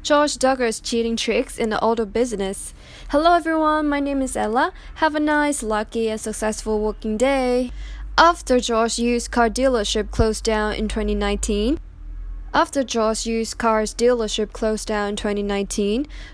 Josh Duggar's cheating tricks in the auto business. Hello everyone, my name is Ella. Have a nice, lucky, and successful working day. After Josh's used car dealership closed down in 2019,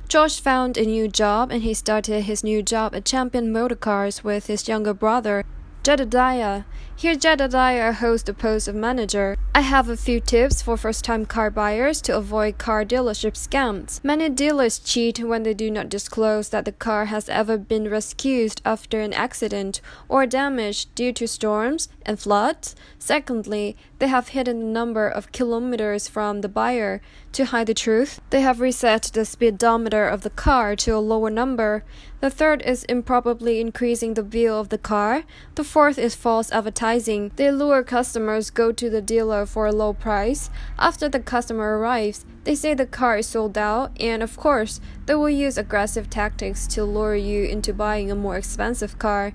Josh found a new job and he started his new job at Champion Motorcars with his younger brother, Jedidiah. Here Jedidiah holds the post of manager. I have a few tips for first-time car buyers to avoid car dealership scams. Many dealers cheat when they do not disclose that the car has ever been rescued after an accident or damage due to storms and floods. Secondly, they have hidden the number of kilometers from the buyer. To hide the truth, they have reset the speedometer of the car to a lower number. The third is improperly increasing the value of the car. The fourth is false advertising. They lure customers go to the dealer for a low price. After the customer arrives, they say the car is sold out, and of course, they will use aggressive tactics to lure you into buying a more expensive car.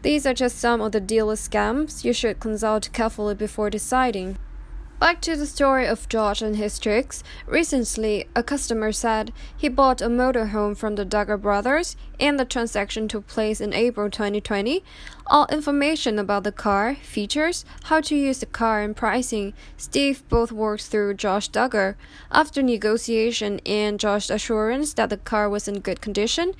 These are just some of the dealer scams you should consult carefully before deciding. Back to the story of Josh and his tricks. Recently, a customer said he bought a motorhome from the Duggar brothers and the transaction took place in April 2020. All information about the car, features, how to use the car and pricing, Steve both worked through Josh Duggar. After negotiation and Josh's assurance that the car was in good condition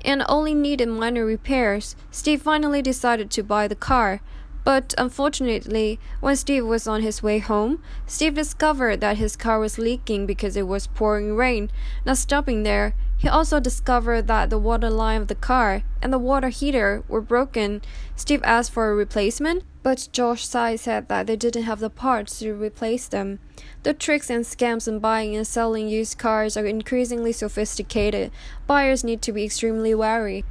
and only needed minor repairs, Steve finally decided to buy the car. But unfortunately, when Steve was on his way home, Steve discovered that his car was leaking because it was pouring rain. Not stopping there, he also discovered that the water line of the car and the water heater were broken. Steve asked for a replacement, but Josh's side said that they didn't have the parts to replace them. The tricks and scams in buying and selling used cars are increasingly sophisticated. Buyers need to be extremely wary.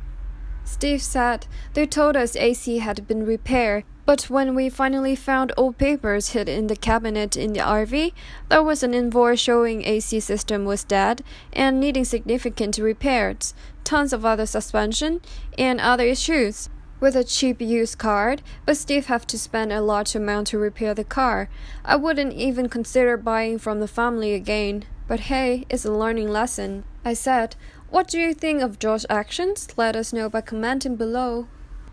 Steve said, "They told us AC had been repaired, but when we finally found old papers hid in the cabinet in the RV, there was an invoice showing AC system was dead and needing significant repairs, tons of other suspension, and other issues." With a cheap used car, but Steve have to spend a large amount to repair the car. I wouldn't even consider buying from the family again. But hey, it's a learning lesson. I said, "What do you think of Josh's actions? Let us know by commenting below."